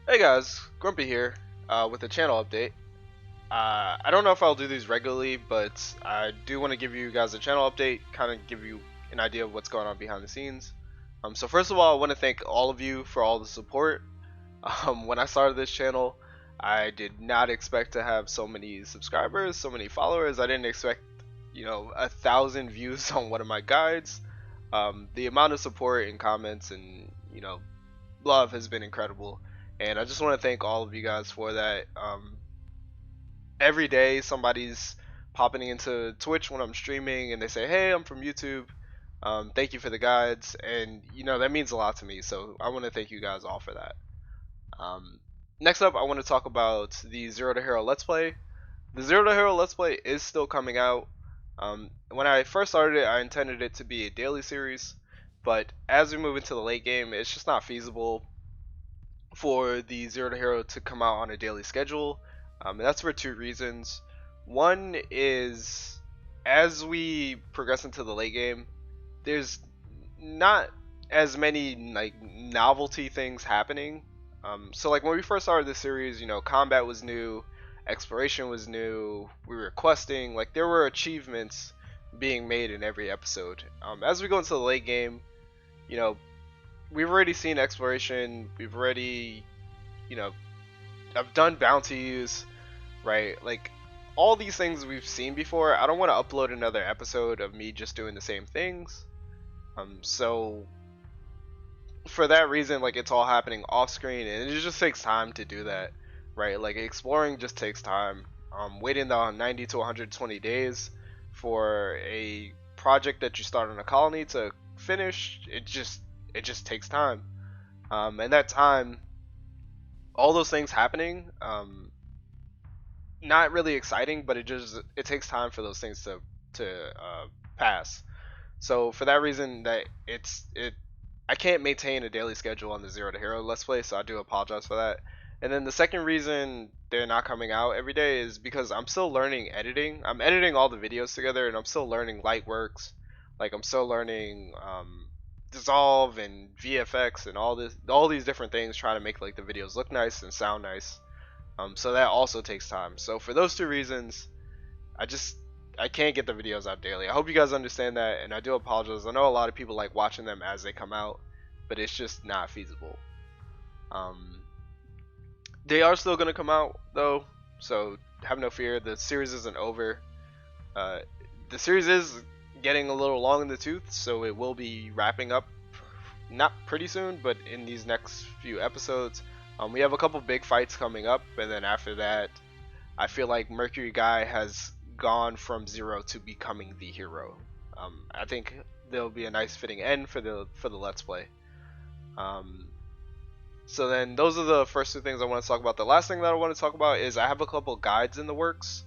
Hey guys, Grumpy here with a channel update. I don't know if I'll do these regularly, but I do want to give you guys a channel update, kind of give you an idea of what's going on behind the scenes. So first of all, I want to thank all of you for all the support. When I started this channel, I did not expect to have so many subscribers, so many followers. I didn't expect, 1,000 views on one of my guides. The amount of support and comments and love has been incredible, and I just want to thank all of you guys for that. Every day somebody's popping into Twitch when I'm streaming and they say, hey, I'm from YouTube, thank you for the guides, and that means a lot to me, so I want to thank you guys all for that. Next up, I want to talk about the Zero to Hero Let's Play. The Zero to Hero Let's Play is still coming out. When I first started it, I intended it to be a daily series, but as we move into the late game, it's just not feasible for the Zero to Hero to come out on a daily schedule. And that's for two reasons. One is, as we progress into the late game, there's not as many novelty things happening. So like when we first started this series, combat was new, exploration was new, we were questing, like there were achievements being made in every episode. As we go into the late game, we've already seen exploration, we've already, I've done bounties, right? Like all these things we've seen before. I don't want to upload another episode of me just doing the same things. So for that reason, like it's all happening off screen, and it just takes time to do that, right? Like exploring just takes time. Waiting down 90 to 120 days for a project that you start on a colony to finish, it just takes time. And that time, all those things happening, not really exciting, but it takes time for those things to pass. So for that reason, I can't maintain a daily schedule on the Zero to Hero Let's Play, so I do apologize for that. And then the second reason they're not coming out every day is because I'm still learning editing. I'm editing all the videos together, and I'm still learning Lightworks. Like I'm still learning Dissolve and VFX and all these different things, trying to make like the videos look nice and sound nice. So that also takes time. So for those two reasons, I can't get the videos out daily. I hope you guys understand that, and I do apologize. I know a lot of people like watching them as they come out, but it's just not feasible. They are still gonna come out though, so have no fear. The series isn't over. The series is getting a little long in the tooth, so it will be wrapping up, not pretty soon, but in these next few episodes. We have a couple big fights coming up, and then after that, I feel like Mercury Guy has gone from zero to becoming the hero. I think there'll be a nice fitting end for the Let's Play. So then those are the first two things I want to talk about. The last thing that I want to talk about is I have a couple guides in the works.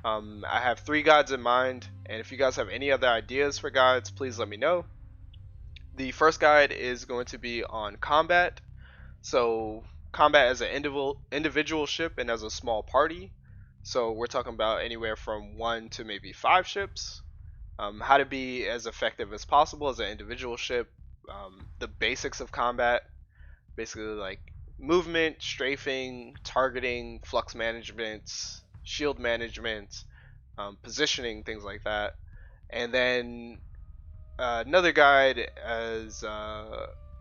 I have 3 guides in mind, and if you guys have any other ideas for guides, please let me know. The first guide is going to be on combat. So combat as an individual ship and as a small party. So we're talking about anywhere from 1 to maybe 5 ships. How to be as effective as possible as an individual ship. The basics of combat, basically like movement, strafing, targeting, flux management, shield management, positioning, things like that. And then another guide as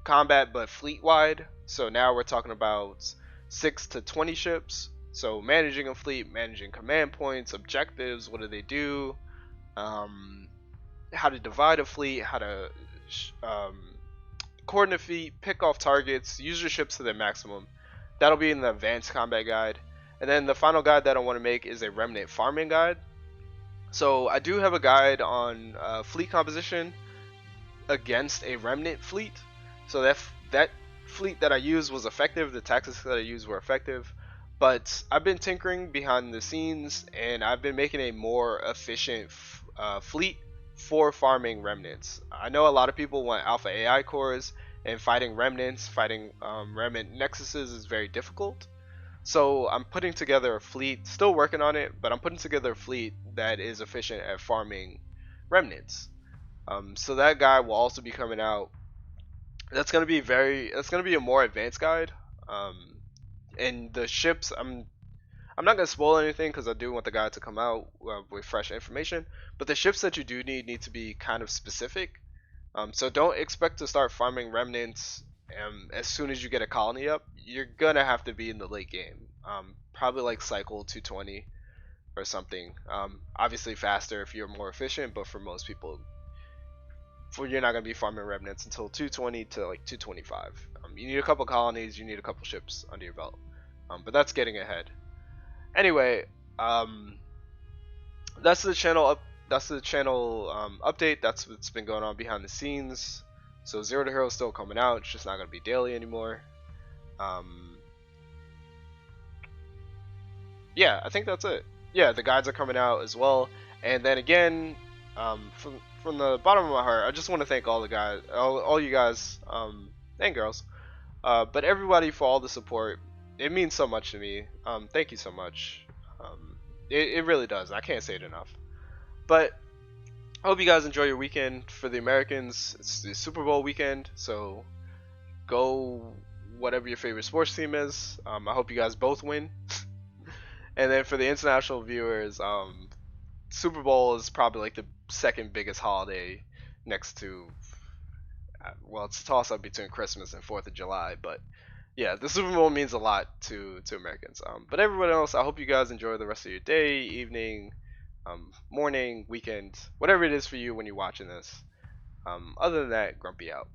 combat but fleet wide. So now we're talking about 6 to 20 ships. So managing a fleet, managing command points, objectives, what do they do, how to divide a fleet, how to coordinate fleet, pick off targets, use your ships to their maximum. That'll be in the advanced combat guide. And then the final guide that I want to make is a remnant farming guide. So I do have a guide on fleet composition against a remnant fleet. So that fleet that I used was effective, the tactics that I used were effective, but I've been tinkering behind the scenes, and I've been making a more efficient fleet for farming remnants. I know a lot of people want alpha AI cores, and fighting remnants, fighting remnant nexuses is very difficult. So I'm putting together a fleet, still working on it, but I'm putting together a fleet that is efficient at farming remnants. So that guy will also be coming out. That's gonna be a more advanced guide. And the ships, I'm not gonna spoil anything because I do want the guide to come out with fresh information. But the ships that you do need to be kind of specific. So don't expect to start farming remnants as soon as you get a colony up. You're gonna have to be in the late game. Probably like cycle 220 or something. Obviously faster if you're more efficient, but for most people, you're not gonna be farming remnants until 220 to like 225. You need a couple colonies, you need a couple ships under your belt. But that's getting ahead. Anyway, um, that's the channel up. That's the channel update. That's what's been going on behind the scenes. So Zero to Hero is still coming out. It's just not gonna be daily anymore. Um, yeah, I think that's it. Yeah, the guides are coming out as well. And then again, from the bottom of my heart, I just want to thank all the guys, all you guys, and girls, but everybody for all the support. It means so much to me. Thank you so much. It really does. I can't say it enough. But I hope you guys enjoy your weekend. For the Americans, it's the Super Bowl weekend, so go whatever your favorite sports team is. I hope you guys both win. And then for the international viewers, Super Bowl is probably like the second biggest holiday next to, well, it's a toss up between Christmas and 4th of July, but yeah, the Super Bowl means a lot to Americans. But everyone else, I hope you guys enjoy the rest of your day, evening, morning, weekend, whatever it is for you when you're watching this. Other than that, Grumpy out.